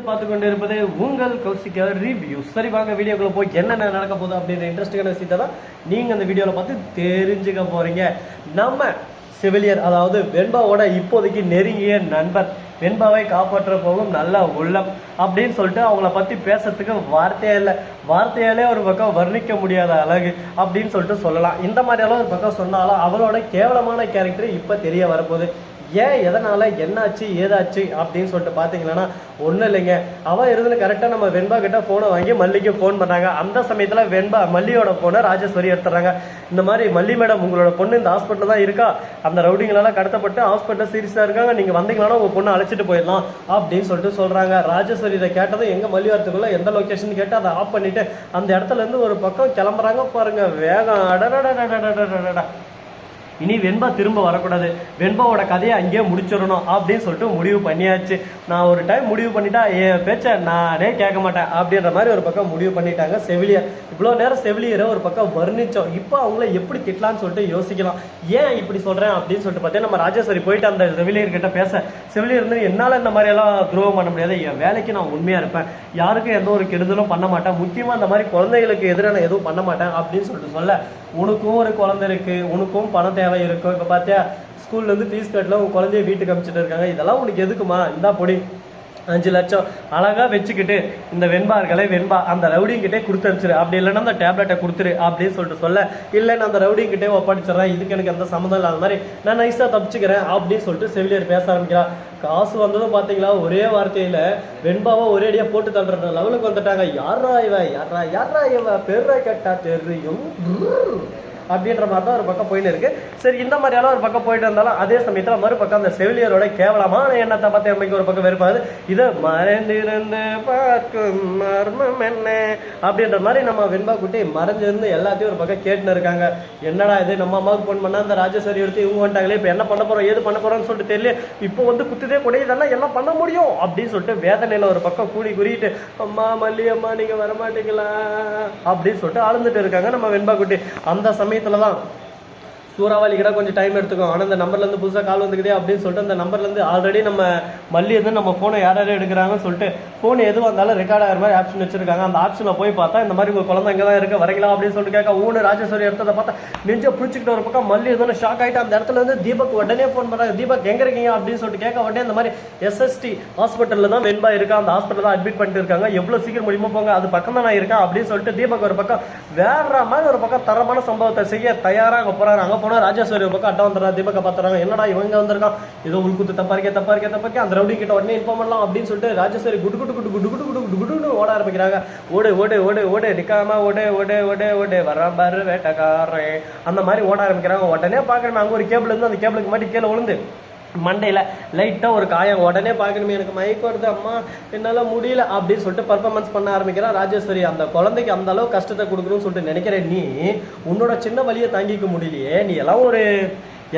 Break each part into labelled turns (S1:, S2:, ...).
S1: பார்த்து கொண்டு இருப்பது உங்கள் கௌசிகா ரிவ்யூ. சரி வாங்க வீடியோக்குள்ள போய் என்னென்ன நடக்க போகுது அப்படின்ற இன்ட்ரெஸ்டிங்கான விஷயத்தை தான் நீங்கள் அந்த வீடியோவில் பார்த்து தெரிஞ்சுக்க போகிறீங்க. நம்ம செவிலியர் அதாவது வெண்பாவோட இப்போதைக்கு நெருங்கிய நண்பர், வெண்பாவை காப்பாற்ற போகும் நல்ல உள்ளம் அப்படின்னு சொல்லிட்டு அவங்கள பற்றி பேசுறதுக்கு வார்த்தையாலே ஒரு பக்கம் வர்ணிக்க முடியாத அழகு அப்படின்னு சொல்லிட்டு சொல்லலாம். இந்த மாதிரியெல்லாம் ஒரு பக்கம் சொன்னாலும் அவளோட கேவலமான கேரக்டர் இப்போ தெரிய வரப்போகுது. ஏன், எதனால, என்னாச்சு, ஏதாச்சு அப்படின்னு சொல்லிட்டு பார்த்தீங்கன்னா ஒன்றும் இல்லைங்க. அவள் இருந்து கரெக்டாக நம்ம வெண்பா கிட்ட ஃபோனை வாங்கி மல்லிக்கு ஃபோன் பண்ணாங்க. அந்த சமயத்தில் வெண்பா மல்லியோட ஃபோனை ராஜேஸ்வரி எடுத்துறாங்க. இந்த மாதிரி மல்லி மேடம், உங்களோட பொண்ணு இந்த ஹாஸ்பிட்டல் தான் இருக்கா, அந்த ரவுடிங்களெல்லாம் கடத்தப்பட்டு ஹாஸ்பிட்டல் சீரியஸாக இருக்காங்க, நீங்கள் வந்தீங்கன்னா உங்கள் பொண்ணை அழைச்சிட்டு போயிடலாம் அப்படின்னு சொல்லிட்டு சொல்கிறாங்க. ராஜேஸ்வரி இதை கேட்டதும் எங்கே மல்லி வரத்துக்குள்ள எந்த லொக்கேஷன் கேட்டு அதை ஆஃப் பண்ணிட்டு அந்த இடத்துல இருந்து ஒரு பக்கம் கிளம்புறாங்க. பாருங்க வேகம், அடடடடடடடடா. இனி வெண்பா திரும்ப வரக்கூடாது, வெண்பாவோட கதையை அங்கேயே முடிச்சிடணும் அப்படின்னு சொல்லிட்டு முடிவு பண்ணியாச்சு. நான் ஒரு டைம் முடிவு பண்ணிட்டா என் பேச்சை நானே கேட்க மாட்டேன் அப்படின்ற மாதிரி ஒரு பக்கம் முடிவு பண்ணிட்டாங்க செவிலியர். இவ்வளோ நேரம் செவிலியரை ஒரு பக்கம் வர்ணிச்சோம், இப்போ அவங்கள எப்படி திட்டலான்னு சொல்லிட்டு யோசிக்கலாம். ஏன் இப்படி சொல்கிறேன் அப்படின்னு சொல்லிட்டு பார்த்தீங்கன்னா நம்ம ராஜேஸ்வரி போயிட்டு அந்த செவிலியர்கிட்ட பேச, செவிலியர் இருந்து என்னால் இந்த மாதிரியெல்லாம் துரோகம் பண்ண முடியாது, என் வேலைக்கு நான் உண்மையாக இருப்பேன், யாருக்கும் எந்த ஒரு கெடுதலும் பண்ண மாட்டேன், முக்கியமாக அந்த மாதிரி குழந்தைகளுக்கு எதிரான எதுவும் பண்ண மாட்டேன் அப்படின்னு சொல்லிட்டு சொல்ல, உனக்கும் ஒரு குழந்தை இருக்குது, உனக்கும் பணம் தேவை இருக்கும், இப்போ பார்த்தியா ஸ்கூல்லேருந்து ஃபீஸ் கட்டல உங்கள் குழந்தைய வீட்டுக்கு அனுப்பிச்சிட்டு இருக்காங்க, இதெல்லாம் உனக்கு எதுக்குமா, இந்தா பொடி 5 லட்சம் அழகாக வச்சுக்கிட்டு இந்த வெண்பா அந்த ரவுடிங்கிட்டே கொடுத்து அனுப்பிச்சிரு, அப்படி இல்லைன்னா அந்த டேப்லெட்டை கொடுத்துரு அப்படின்னு சொல்லிட்டு சொல்ல, இல்லை நான் அந்த ரவுடிங்கிட்டே ஒப்படைச்சிடறேன், இதுக்கு எனக்கு எந்த சம்மந்தம் இல்லாத மாதிரி நான் நைஸாக தப்பிச்சுக்கிறேன் அப்படின்னு சொல்லிட்டு செவிலியர் பேச ஆரம்பிக்கிறான். காசு வந்ததும் பார்த்தீங்களா ஒரே வார்த்தையில் வெண்பாவை ஒரேடியாக போட்டு தள்ளுற லெவலுக்கு வந்துட்டாங்க. யாரா இவ பெருரா கேட்டா தெரியும் அப்படின்ற மாதிரி தான் ஒரு பக்கம் போயின்னு இருக்கு. சரி, இந்த மாதிரியெல்லாம் ஒரு பக்கம் போயிட்டு இருந்தாலும் அதே சமயத்தில் மறுபக்கம் அந்த செவிலியரோட கேவலமான எண்ணத்தை பார்த்து நமக்கு ஒரு பக்கம் வெறுப்பாது. இதை மறைந்திருந்து பார்க்கும் மர்மம் என்ன அப்படின்ற மாதிரி நம்ம வெண்பா குட்டி மறைஞ்சிருந்து எல்லாத்தையும் ஒரு பக்கம் கேட்டுன்னு இருக்காங்க. என்னடா இது, நம்ம அம்மாவுக்கு ஃபோன் பண்ணால் அந்த ராஜேஸ்வரி எடுத்து இவங்க வந்துட்டாங்களே, இப்போ என்ன பண்ண போகிறோம், ஏது பண்ண போகிறோம்னு சொல்லிட்டு தெரியல, இப்போ வந்து குத்துதே கூட இதெல்லாம் என்ன பண்ண முடியும் அப்படின்னு சொல்லிட்டு வேதனையில் ஒரு பக்கம் கூடி குறிட்டு அம்மா மல்லி அம்மா நீங்கள் வரமாட்டீங்களா அப்படின்னு சொல்லிட்டு அழுந்துட்டு இருக்காங்க நம்ம வெண்பா குட்டி. அந்த சமயம் தான் சூறாவளி கிட்ட கொஞ்சம் டைம் எடுத்துக்கும், ஆனால் இந்த நம்பர்லேருந்து புதுசாக கால் வந்துக்குதே அப்படின்னு சொல்லிட்டு அந்த நம்பர்லேருந்து ஆல்ரெடி நம்ம மல்லி வந்து நம்ம ஃபோனை யாரும் எடுக்கிறாங்கன்னு சொல்லிட்டு ஃபோன் எது வந்தாலும் ரெக்கார்ட் ஆகிற மாதிரி ஆப்ஷன் வச்சிருக்காங்க. அந்த ஆப்ஷனில் போய் பார்த்தா இந்த மாதிரி உங்கள் குழந்தை இங்கே தான் இருக்க வரீங்களா அப்படின்னு சொல்லிட்டு கேட்க, ஊனு ராஜேஸ்வரி எடுத்ததை பார்த்தா நெஞ்சை பிடிச்சிக்கிட்டு ஒரு பக்கம் மல்லி எதுவும் ஷாக் ஆகிட்டு அந்த இடத்துல வந்து தீபக் உடனே ஃபோன் பண்ணுறாங்க. தீபக் எங்கே இருக்கீங்க அப்படின்னு சொல்லிட்டு கேட்க உடனே இந்த மாதிரி SST ஹாஸ்பிட்டலில் தான் வெண்பா இருக்கா, அந்த ஹாஸ்பிட்டல் தான் அட்மிட் பண்ணிட்டு இருக்காங்க, எவ்வளோ சீக்கிரம் முடியுமோ போங்க, அது பக்கம் தான் நான் இருக்கேன் அப்படின்னு சொல்லிட்டு தீபக் ஒரு பக்கம் வேற மாதிரி ஒரு பக்கம் தரமான சம்பவத்தை செய்ய தயாராக அங்கே போகிறாங்க. அங்கே போனால் ராஜேஸ்வரி ஒரு பக்கம் அட்டை வந்துடுறா, தீபக்கை பார்த்துறாங்க, என்னடா இவங்க வந்திருக்கான், ஏதோ உள்குத்து தப்பா இருக்கே அந்த ரவுடி கிட்ட உடனே இன்ஃபார்ம் பண்ணலாம் அப்படின்னு சொல்லிட்டு ராஜேஸ்வரி குடு குடு குடு குடு குடு குடு குடு குடு ஓட ஆரம்பிக்கிறாங்க. ஓடு ஓடு ஓடு ஓடு நிக்காம ஓடு ஓடு ஓடு ஓடு வராம்பாரு வேட்டக்காரன் அந்த மாதிரி ஓட ஆரம்பிக்கிறாங்க. உடனே பார்க்கணுமே அங்கே ஒரு கேபிள் இருந்து அந்த கேபிளுக்கு மாட்டி கீழே விழுந்து மண்டையில் லைட்டாக ஒரு காயம். உடனே பார்க்கணுமே எனக்கு மயக்கம் வருது அம்மா என்னால் முடியல அப்படின்னு சொல்லிட்டு பர்ஃபார்மன்ஸ் பண்ண ஆரம்பிக்கிறா ராஜேஸ்வரி. அந்த குழந்தைக்கு அந்த அளவு கஷ்டத்தை கொடுக்கணும்னு சொல்லிட்டு நினைக்கிறேன், நீ உன்னோட சின்ன வலியை தாங்கிக்க முடியலையே, நீ எல்லாம் ஒரு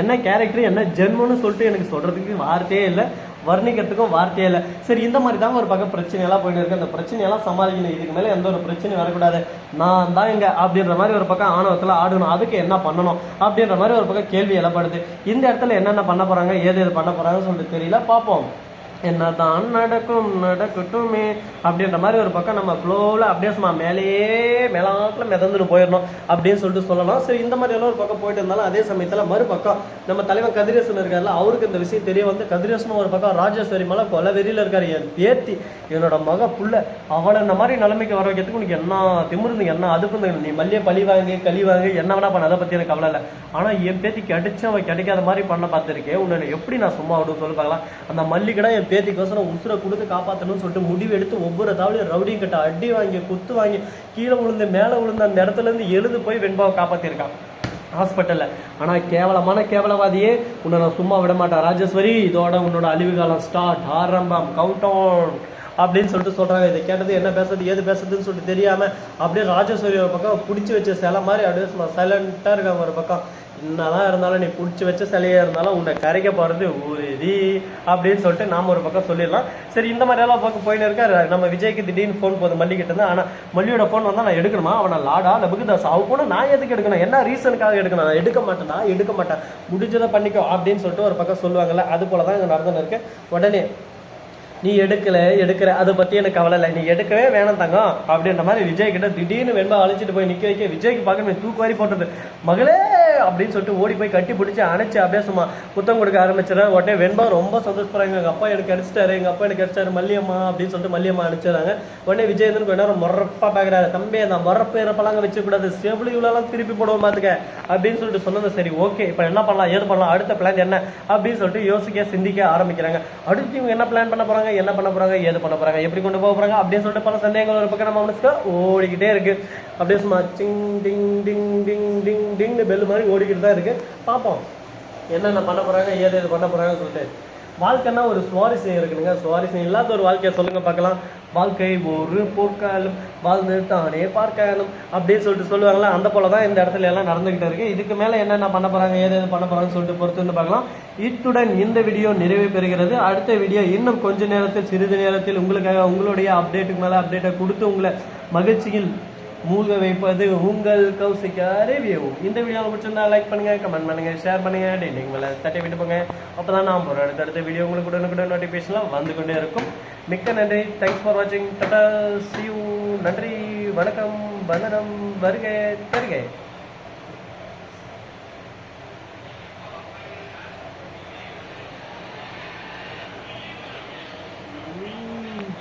S1: என்ன கேரக்டர் என்ன ஜென்மன்னு சொல்லிட்டு எனக்கு சொல்கிறதுக்கு வார்த்தையே இல்லை, வர்ணிக்கிறதுக்கும் வார்த்தையே இல்லை. சரி, இந்த மாதிரி தாங்க ஒரு பக்கம் பிரச்சனையெல்லாம் போயிட்டு இருக்கு. அந்த பிரச்சனையெல்லாம் சமாளிக்கணும், இதுக்கு மேலே எந்த ஒரு பிரச்சனையும் வரக்கூடாது, நான் தான் இங்கே அப்படின்ற மாதிரி ஒரு பக்கம் ஆணவத்தில் ஆடணும், அதுக்கு என்ன பண்ணணும் அப்படின்ற மாதிரி ஒரு பக்கம் கேள்வி எழப்படுது. இந்த இடத்துல என்னென்ன பண்ண போகிறாங்க, ஏது பண்ண போகிறாங்கன்னு சொல்லிட்டு தெரியல, பார்ப்போம். என்னதான் நடக்கட்டுமே அப்படின்ற மாதிரி ஒரு பக்கம் நம்ம ஃப்ளோவில் அப்படியே சும்மா மேலாக்கில் மிதந்துட்டு போயிடணும் அப்படின்னு சொல்லிட்டு சொல்லலாம். சரி, இந்த மாதிரி எல்லாம் ஒரு பக்கம் போயிட்டு இருந்தாலும் அதே சமயத்தில் மறுபக்கம் நம்ம தலைவன் கதிரேசன் இருக்காருல்ல, அவருக்கு இந்த விஷயம் தெரிய வந்து கதிரேசனும் ஒரு பக்கம் ராஜேஸ்வரி மேலே கொலை வெறியில் இருக்காரு. என் பேத்தி என்னோட மக புள்ள அவளை இந்த மாதிரி நிலைமைக்கு வர வைக்கிறதுக்கு உனக்கு என்ன திமிருந்து என்ன அதுக்கு நீ மல்லியை பழி வாங்கி என்ன வேணா பண்ண, அதை பற்றி எனக்கு கவலை இல்லை, ஆனால் என் பேத்தி கிடைச்சு அவன் கிடைக்காத மாதிரி பண்ண பார்த்துருக்கேன், உன்னை எப்படி நான் சும்மா விடுன்னு சொல்லி பார்க்கலாம். அந்த மல்லிகடா என் பேத்திக்கோசரம் உசுரை கொடுத்து காப்பாற்றணும்னு சொல்லிட்டு முடிவு எடுத்து ஒவ்வொரு தாவளையும் ரவுடியும் கிட்ட அடி வாங்கி குத்து வாங்கி கீழே விழுந்து மேலே விழுந்து அந்த இடத்துல இருந்து எழுது போய் வெண்பாவை காப்பாற்றிருக்கான் ஹாஸ்பிட்டலில். ஆனால் கேவலவாதியே உன்னை நான் சும்மா விட மாட்டேன் ராஜேஸ்வரி, இதோட உன்னோட அழிவு காலம் ஸ்டார்ட், ஆரம்பம், கவுண்ட் டவுன் அப்படின்னு சொல்லிட்டு சொல்கிறாங்க. இதை கேட்டது என்ன பேசுறது ஏது பேசுறதுன்னு சொல்லிட்டு தெரியாமல் அப்படியே ராஜேஸ்வரி ஒரு பக்கம் பிடிச்சி வச்ச சிலை மாதிரி அப்படியே சைலண்ட்டாக இருக்காங்க. ஒரு பக்கம் என்னதான் இருந்தாலும் நீ பிடிச்சி வச்ச சிலையாக இருந்தாலும் உன்னை கரைக்க போகிறது உறுதி அப்படின்னு சொல்லிட்டு நாம் ஒரு பக்கம் சொல்லிடலாம். சரி, இந்த மாதிரியெல்லாம் பக்கம் போயின்னு இருக்காரு. நம்ம விஜய்க்கு திடீர்னு ஃபோன் போகுது மல்லிகிட்ட இருந்து. ஆனால் மல்லியோட ஃபோன் வந்தால் நான் எடுக்கணுமா, அவனை லாடா லபுக்குதாஸ் அவ கூட நான் எதுக்கு எடுக்கணும், என்ன ரீசனுக்காக எடுக்கணும், நான் எடுக்க மாட்டேன் முடிஞ்சதை பண்ணிக்கோ அப்படின்னு சொல்லிட்டு ஒரு பக்கம் சொல்லுவாங்கல்ல, அது போல தான் இங்கே நடந்துன்னு இருக்கு. உடனே நீ எடுக்கிற அதை பத்தி எனக்கு கவலை இல்லை, நீ எடுக்கவே வேணாம் தங்கம் அப்படின்ற மாதிரி விஜய் கிட்ட திடீர்னு வெண்பா அழைச்சிட்டு போய் நிக்க வைக்க விஜய்க்கு பார்க்க தூக்கு வாரி போட்டது. மகளே அப்படின்னு சொல்லிட்டு ஓடி போய் கட்டி பிடிச்சி அணைச்சு அப்படியே சும்மா புத்தம் கொடுக்க ஆரம்பிச்சிடறாரு. உடனே வெண்பா ரொம்ப சந்தோஷப்படுறாங்க, எங்க அப்பா எனக்கு அடிச்சிட்டாரு, எங்க அப்பா எனக்கு அடிச்சாரு மல்லியம்மா அப்படின்னு சொல்லிட்டு மல்லியம்மா அடிச்சிடறாங்க. உடனே விஜயேந்திரன் கொஞ்ச நேரம் முறப்பா பாக்குறாரு, தம்பி அந்த முறப்பு இறப்பெல்லாம் வச்சு கூடாது, செவிலி இவ்வளவு திருப்பி போடுவோம் பாத்துக்க அப்படின்னு சொல்லிட்டு சொன்னது. சரி ஓகே, இப்ப என்ன பண்ணலாம் ஏது பண்ணலாம், அடுத்த பிளான் என்ன அப்படின்னு சொல்லிட்டு யோசிக்க சிந்திக்க ஆரம்பிக்கிறாங்க. அடுத்து இவங்க என்ன பிளான் பண்ண போறாங்க, என்ன பண்ண போறாங்க, ஏது பண்ண போறாங்க, எப்படி கொண்டு போக போறாங்க அப்படின்னு சொல்லிட்டு பல சந்தேகங்கள் ஒரு பக்கம் நம்ம மனசுக்கு ஓடிக்கிட்டே இருக்கு. அப்படியே சும்மா சிங் டிங் டிங் டிங் டிங் டிங்னு பெல் மாதிரி ஓடிக்கிட்டு தான் இருக்கு. பார்ப்போம் என்னென்ன பண்ண போறாங்க, ஏது பண்ண போறாங்கன்னு சொல்லிட்டு. வாழ்க்கைன்னா ஒரு சுவாரஸ்யம் இருக்குதுங்க, சுவாரஸ்யம் இல்லாத ஒரு வாழ்க்கையை சொல்லுங்க பார்க்கலாம். வாழ்க்கை ஒரு போர்க்காலும் வாழ்ந்து தானே பார்க்கணும் அப்படின்னு சொல்லிட்டு சொல்லுவாங்களா, அந்த போலதான் இந்த இடத்துல எல்லாம் நடந்துகிட்டு இருக்கு. இதுக்கு மேல என்னென்ன பண்ண போறாங்க, ஏது பண்ண போறாங்கன்னு சொல்லிட்டு பொறுத்து பார்க்கலாம். இத்துடன் இந்த வீடியோ நிறைவு பெறுகிறது. அடுத்த வீடியோ இன்னும் கொஞ்ச நேரத்தில் சிறிது நேரத்தில் உங்களுக்காக உங்களுடைய அப்டேட்டுக்கு மேல அப்டேட்டை கொடுத்து உங்களை மகிழ்ச்சியில் மூழ்க வைப்பது உங்கள் கௌசிகா ரிவ்யூ. இந்த வீடியோ பிடிச்சிருந்தா லைக் பண்ணுங்க, கமெண்ட் பண்ணுங்க, ஷேர் பண்ணுங்க, டெய்லிங் மேல தட்டி விட்டு போங்க. அப்பதான் நான் போற அடுத்த வீடியோ உங்களுக்கு உடனுக்குடன் நோட்டிபிகேஷன்லாம் வந்து கொண்டே இருக்கும். மிக்க நன்றி, தேங்க்ஸ் ஃபார் வாட்சிங், டாடா, see you, நன்றி, வணக்கம், வந்தனம், வருக தருக.